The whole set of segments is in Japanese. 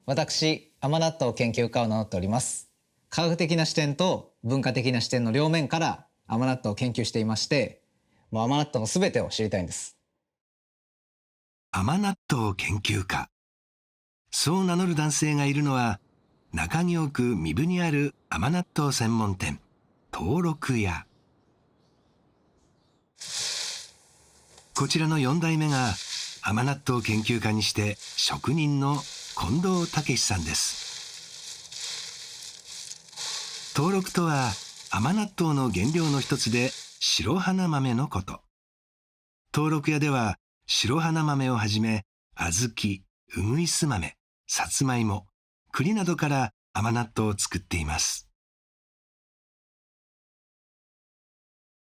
私、甘納豆研究家を名乗っております。科学的な視点と文化的な視点の両面から甘納豆を研究していまして、もう甘納豆のすべてを知りたいんです。甘納豆研究家。そう名乗る男性がいるのは、中京区壬生にある甘納豆専門店、登録屋。こちらの4代目が甘納豆研究家にして職人の近藤武さんです。登録とは甘納豆の原料の一つで白花豆のこと。登録屋では白花豆をはじめ小豆、うぐいす豆、さつまいも、栗などから甘納豆を作っています。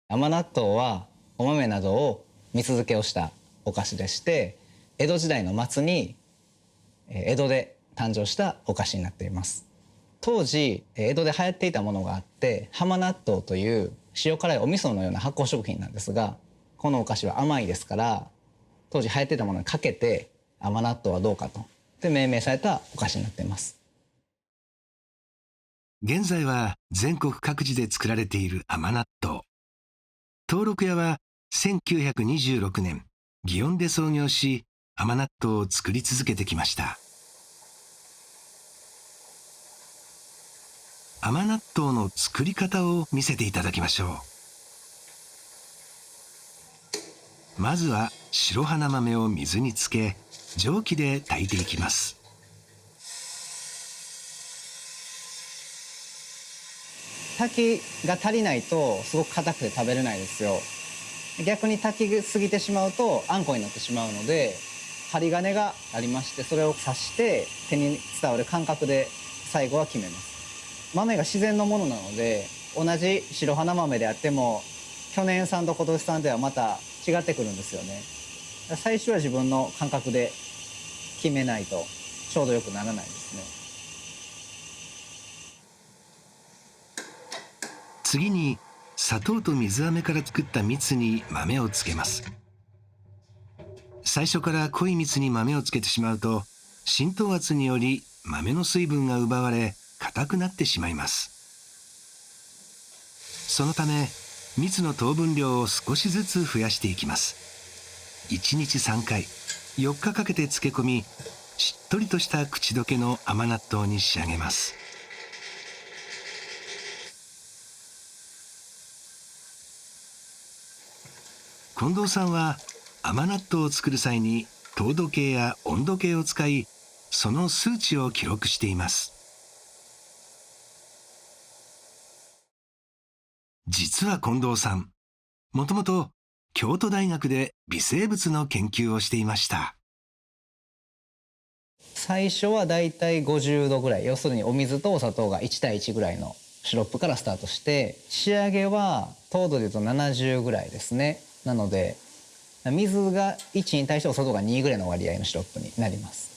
甘納豆はお豆などを蜜漬けをしたお菓子でして、江戸時代の末に江戸で誕生したお菓子になっています。当時江戸で流行っていたものがあって、浜納豆という塩辛いお味噌のような発酵食品なんですが、このお菓子は甘いですから、当時流行っていたものにかけて甘納豆はどうかとで命名されたお菓子になっています。現在は全国各地で作られている甘納豆。登録屋は1926年、祇園で創業し、甘納豆を作り続けてきました。甘納豆の作り方を見せていただきましょう。まずは白花豆を水につけ、蒸気で炊いていきます。炊きが足りないとすごく硬くて食べれないですよ。逆に炊きすぎてしまうとあんこになってしまうので、針金がありまして、それを刺して手に伝わる感覚で最後は決めます。豆が自然のものなので、同じ白花豆であっても去年産と今年産ではまた違ってくるんですよね。最初は自分の感覚で決めないとちょうどよくならないですね。次に砂糖と水飴から作った蜜に豆をつけます。最初から濃い蜜に豆をつけてしまうと、浸透圧により豆の水分が奪われ硬くなってしまいます。そのため蜜の糖分量を少しずつ増やしていきます。1日3回、4日かけて漬け込み、しっとりとした口どけの甘納豆に仕上げます。近藤さんは甘納豆を作る際に糖度計や温度計を使い、その数値を記録しています。実は近藤さん、もともと京都大学で微生物の研究をしていました。最初はだいたい50度ぐらい、要するにお水とお砂糖が1対1ぐらいのシロップからスタートして、仕上げは糖度でいうと70ぐらいですね。なので水が1に対してお砂糖が2ぐらいの割合のシロップになります。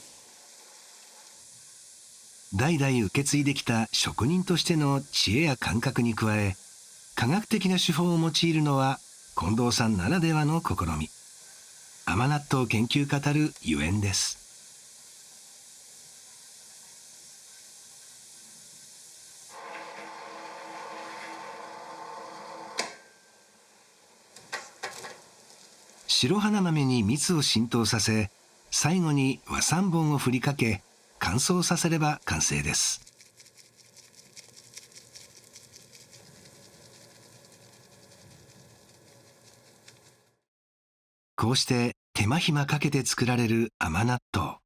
代々受け継いできた職人としての知恵や感覚に加え、科学的な手法を用いるのは近藤さんならではの試み。甘納豆研究家たるゆえんです。白花豆に蜜を浸透させ、最後に和三盆を振りかけ乾燥させれば完成です。こうして手間暇かけて作られる甘納豆。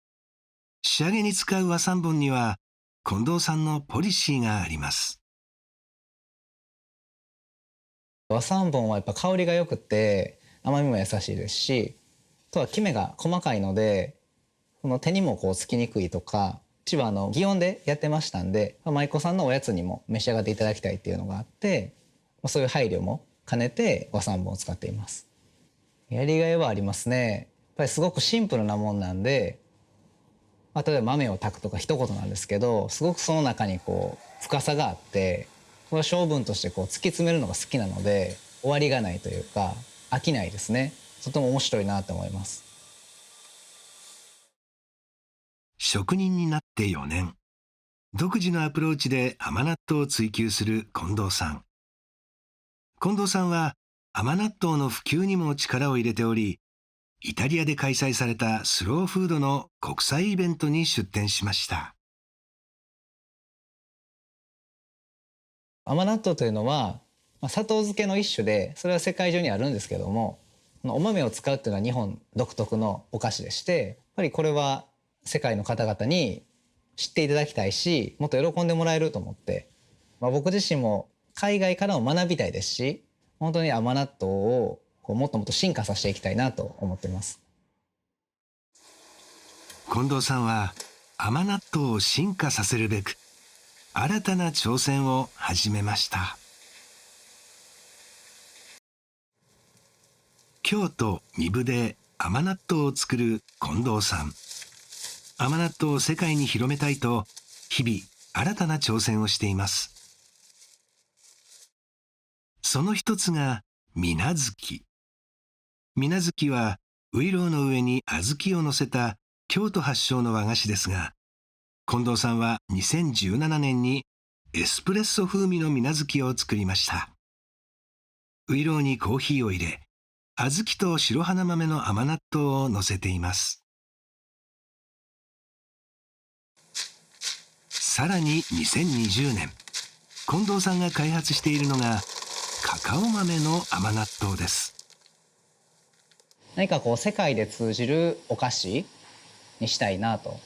仕上げに使う和三盆には近藤さんのポリシーがあります。和三盆はやっぱ香りが良くて甘みも優しいですし、あとはきめが細かいので、この手にもこうつきにくいとか、うちは祇園でやってましたんで、舞妓さんのおやつにも召し上がっていただきたいっていうのがあって、そういう配慮も兼ねて和三盆を使っています。やりがいはありますね。やっぱりすごくシンプルなもんなんで、例えば豆を炊くとか一言なんですけど、すごくその中にこう深さがあって、これは性分としてこう突き詰めるのが好きなので、終わりがないというか飽きないですね。とても面白いなと思います。職人になって4年。独自のアプローチで甘納豆を追求する近藤さん。近藤さんは甘納豆の普及にも力を入れており、イタリアで開催されたスローフードの国際イベントに出展しました。甘納豆というのは、砂糖漬けの一種で、それは世界中にあるんですけども、お豆を使うというのは日本独特のお菓子でして、やっぱりこれは世界の方々に知っていただきたいし、もっと喜んでもらえると思って、僕自身も海外からも学びたいですし、本当に甘納豆をもっともっと進化させていきたいなと思っています。近藤さんは甘納豆を進化させるべく、新たな挑戦を始めました。京都壬生で甘納豆を作る近藤さん。甘納豆を世界に広めたいと、日々新たな挑戦をしています。その一つが水無月。水無月はういろうの上に小豆を乗せた京都発祥の和菓子ですが、近藤さんは2017年にエスプレッソ風味の水無月を作りました。ういろうにコーヒーを入れ、小豆と白花豆の甘納豆を乗せています。さらに2020年、近藤さんが開発しているのがカカオ豆の甘納豆です。何か世界で通じるお菓子にしたいなと。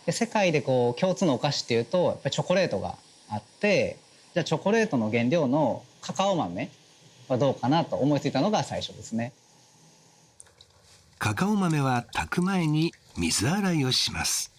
で世界で共通のお菓子っていうとやっぱりチョコレートがあって、じゃあチョコレートの原料のカカオ豆はどうかなと思いついたのが最初ですね。カカオ豆は炊く前に水洗いをします。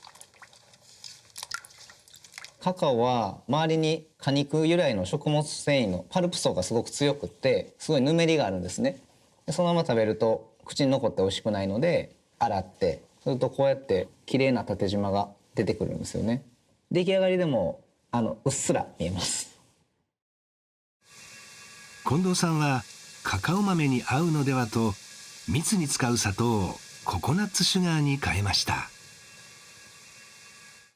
カカオは周りに果肉由来の食物繊維のパルプ層がすごく強くってすごいぬめりがあるんですね。でそのまま食べると口に残って美味しくないので洗ってするとこうやって綺麗な縦縞が出てくるんですよね。出来上がりでもうっすら見えます。近藤さんはカカオ豆に合うのではと蜜に使う砂糖をココナッツシュガーに変えました。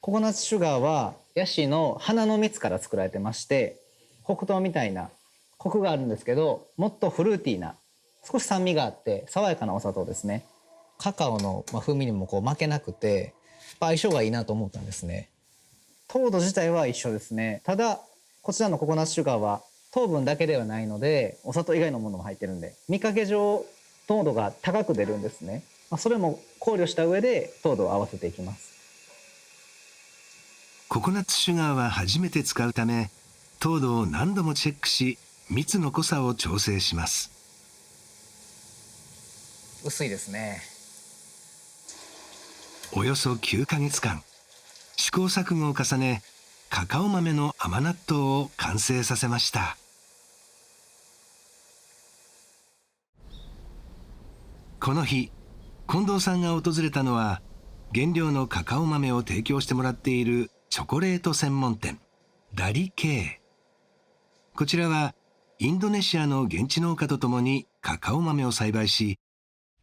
ココナッツシュガーはヤシの花の蜜から作られてまして、黒糖みたいなコクがあるんですけど、もっとフルーティーな少し酸味があって爽やかなお砂糖ですね。カカオの風味にも負けなくて相性がいいなと思ったんですね。糖度自体は一緒ですね。ただこちらのココナッツシュガーは糖分だけではないのでお砂糖以外のものも入ってるんで見かけ上糖度が高く出るんですね。それも考慮した上で糖度を合わせていきます。ココナッツシュガーは初めて使うため、糖度を何度もチェックし、蜜の濃さを調整します。薄いですね。およそ9ヶ月間、試行錯誤を重ね、カカオ豆の甘納豆を完成させました。この日、近藤さんが訪れたのは、原料のカカオ豆を提供してもらっているチョコレート専門店、ダリケー。こちらは、インドネシアの現地農家とともにカカオ豆を栽培し、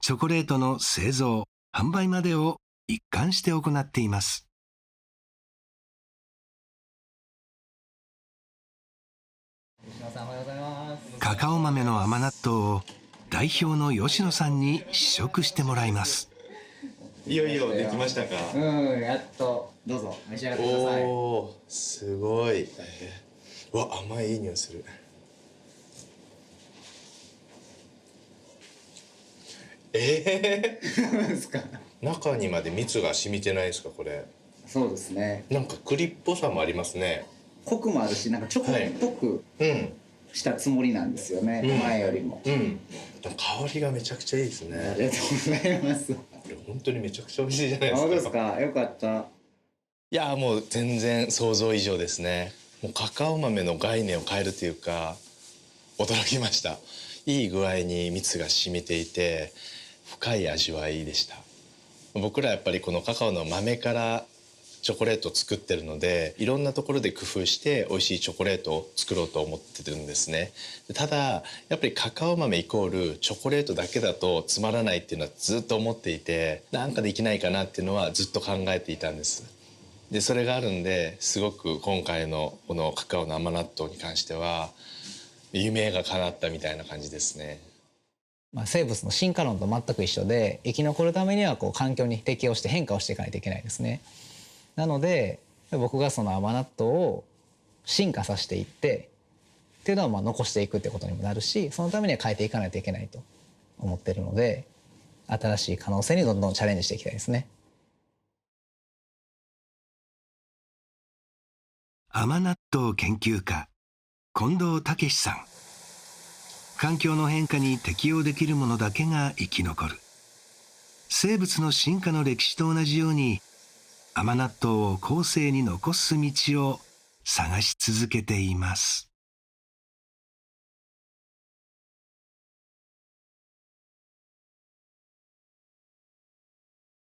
チョコレートの製造、販売までを一貫して行っています。カカオ豆の甘納豆を代表の吉野さんに試食してもらいます。いよいよできましたか。やっとどうぞ召し上がってください。おー、すごい。うわ、甘いいい匂いする。ですか。中にまで蜜が染みてないですか、これ。そうですね。なんか栗っぽさもありますね。コクもあるし、なんかチョコっぽくうん。したつもりなんですよね。前よりも。うん。香りがめちゃくちゃいいですね。ありがとうございます。これ本当にめちゃくちゃ美味しいじゃないですか。そうですか。よかった。いや、もう全然想像以上ですね。もうカカオ豆の概念を変えるというか、驚きました。いい具合に蜜が染みていて、深い味わいでした。僕らやっぱりこのカカオの豆からチョコレートを作ってるので、いろんなところで工夫して美味しいチョコレートを作ろうと思ってるんですね。ただやっぱりカカオ豆イコールチョコレートだけだとつまらないっていうのはずっと思っていて、なんかできないかなっていうのはずっと考えていたんです。でそれがあるんで、すごく今回のこのカカオの甘納豆に関しては夢が叶ったみたいな感じですね。生物の進化論と全く一緒で、生き残るためには環境に適応して変化をしていかないといけないですね。なので僕がその甘納豆を進化させていってっていうのは残していくってことにもなるし、そのためには変えていかないといけないと思ってるので、新しい可能性にどんどんチャレンジしていきたいですね。甘納豆研究家近藤武さん。環境の変化に適応できるものだけが生き残る。生物の進化の歴史と同じように、甘納豆を後世に残す道を探し続けています。